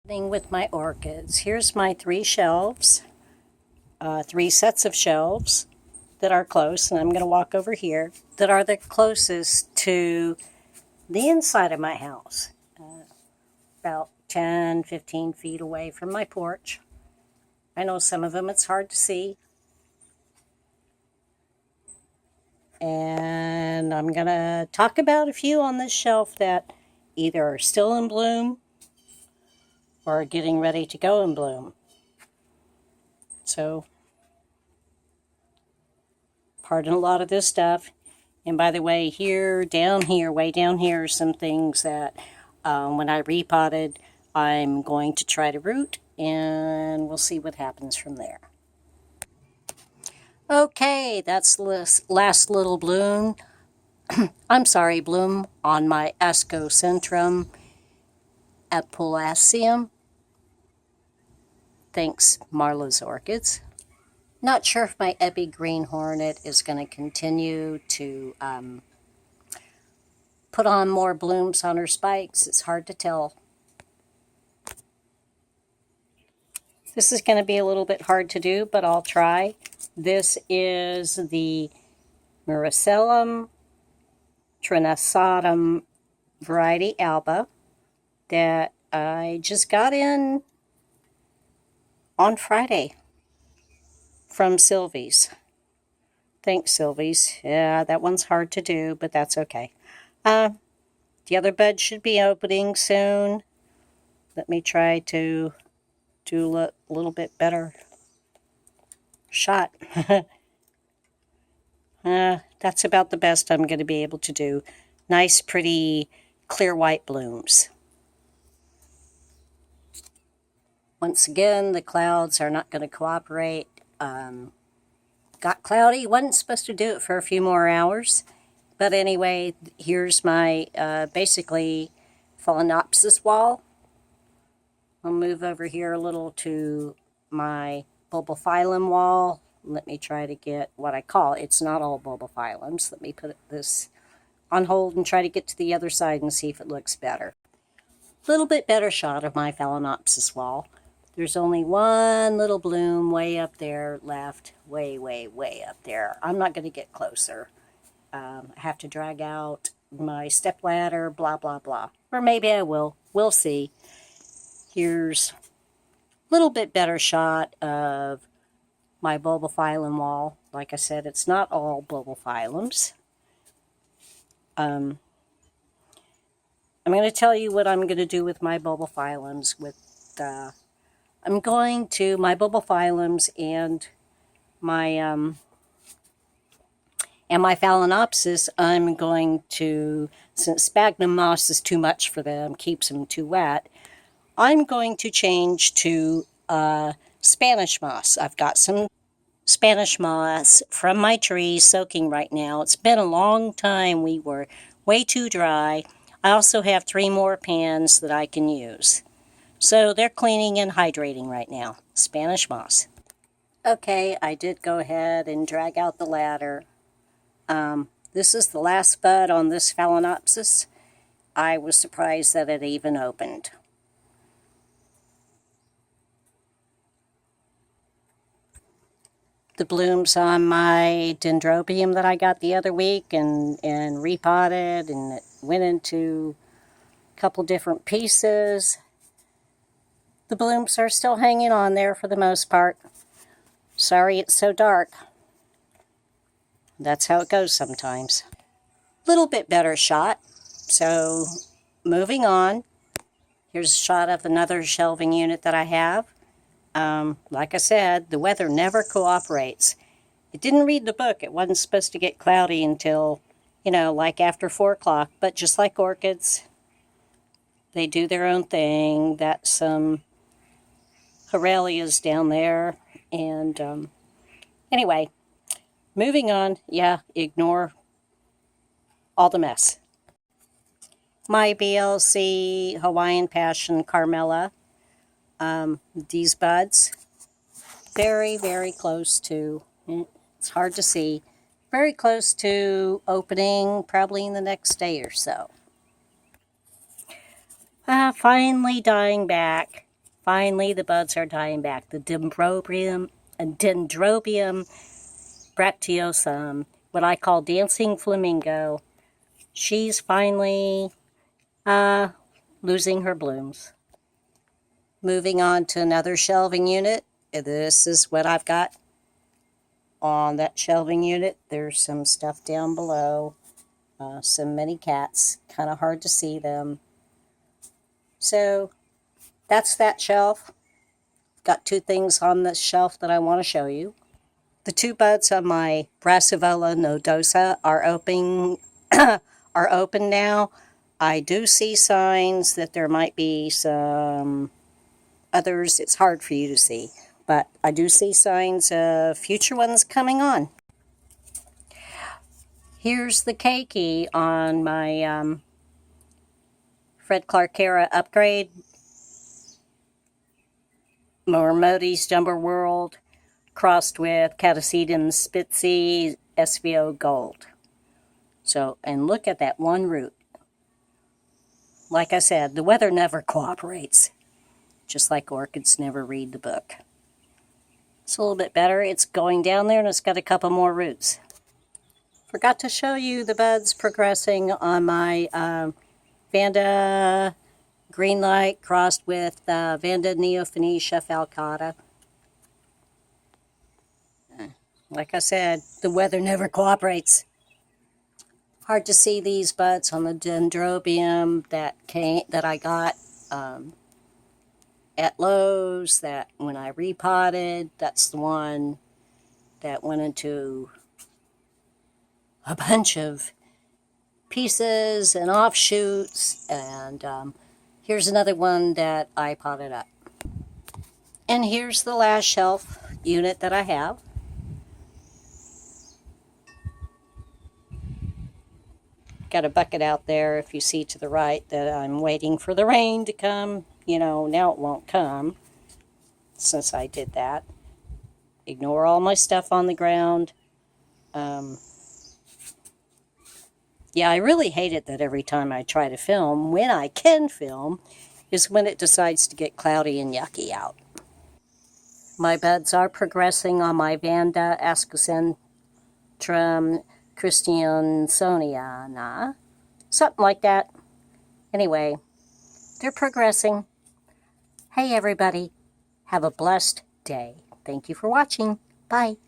With my orchids. Here's my three shelves, three sets of shelves that are close, and I'm going to walk over here, that are the closest to the inside of my house, about 10, 15 feet away from my porch. I know some of them it's hard to see, and I'm going to talk about a few on this shelf that either are still in bloom or getting ready to go in bloom. So, pardon a lot of this stuff. And by the way, way down here, are some things that when I repotted, I'm going to try to root, and we'll see what happens from there. Okay, that's the last little bloom. Bloom on my Ascocentrum apulaceum. Thanks, Marla's Orchids. Not sure if my Epi Green Hornet is going to continue to put on more blooms on her spikes. It's hard to tell. This is going to be a little bit hard to do, but I'll try. This is the Myricellum trinasatum variety alba that I just got in on Friday from Sylvie's. Thanks, Sylvie's. Yeah, that one's hard to do, but that's okay. The other bud should be opening soon. Let me try to do a little bit better shot. That's about the best I'm going to be able to do. Nice, pretty, clear white blooms. Once again, the clouds are not going to cooperate. Got cloudy. Wasn't supposed to do it for a few more hours. But anyway, here's my basically Phalaenopsis wall. I'll move over here a little to my bulbophyllum wall. Let me try to get what I call, it's not all bulbophyllums. Let me put this on hold and try to get to the other side and see if it looks better. A little bit better shot of my Phalaenopsis wall. There's only one little bloom way up there left. Way, way, way up there. I'm not going to get closer. I have to drag out my stepladder, blah, blah, blah. Or maybe I will. We'll see. Here's a little bit better shot of my bulbophyllum wall. Like I said, it's not all bulbophyllums. I'm going to tell you what I'm going to do with my bulbophyllums. I'm going to my bulbophyllums and my Phalaenopsis. I'm going to, since sphagnum moss is too much for them, keeps them too wet, I'm going to change to Spanish moss. I've got some Spanish moss from my tree soaking right now. It's been a long time. We were way too dry. I also have 3 more pans that I can use. So they're cleaning and hydrating right now. Spanish moss. Okay, I did go ahead and drag out the ladder. This is the last bud on this Phalaenopsis. I was surprised that it even opened. The blooms on my dendrobium that I got the other week and repotted, and it went into a couple different pieces. The blooms are still hanging on there for the most part. Sorry it's so dark. That's how it goes sometimes. Little bit better shot. So moving on. Here's a shot of another shelving unit that I have. Like I said, the weather never cooperates. It didn't read the book. It wasn't supposed to get cloudy until, like after 4 o'clock. But just like orchids, they do their own thing. That's some Horalias down there. And anyway, moving on. Yeah, ignore all the mess. My BLC Hawaiian Passion Carmela. These buds, very, very close to, it's hard to see, very close to opening probably in the next day or so. Finally dying back. Finally, the buds are dying back. The Dendrobium bracteosum, what I call dancing flamingo, she's finally losing her blooms. Moving on to another shelving unit. This is what I've got on that shelving unit. There's some stuff down below. Some mini cats. Kind of hard to see them. So that's that shelf. Got two things on this shelf that I want to show you. The two buds on my Brassavola nodosa are open are open now. I do see signs that there might be some others. It's hard for you to see, but I do see signs of future ones coming on. Here's the keiki on my Fred Clarkera upgrade. Modi's Jumbo World crossed with Catasetum Spitzy SVO Gold. So, and look at that one root. Like I said, the weather never cooperates. Just like orchids never read the book. It's a little bit better. It's going down there and it's got a couple more roots. Forgot to show you the buds progressing on my Vanda Greenlight crossed with Vanda Neophonetia falcata. Like I said, the weather never cooperates. Hard to see these buds on the Dendrobium that I got at Lowe's. That when I repotted, that's the one that went into a bunch of pieces and offshoots. And here's another one that I potted up. And here's the last shelf unit that I have. Got a bucket out there, if you see to the right, that I'm waiting for the rain to come. You know, now it won't come since I did that. Ignore all my stuff on the ground. Yeah, I really hate it that every time I try to film, when I can film, is when it decides to get cloudy and yucky out. My buds are progressing on my Vanda Ascocentrum Christiansoniana. Something like that. Anyway, they're progressing. Hey everybody, have a blessed day. Thank you for watching. Bye.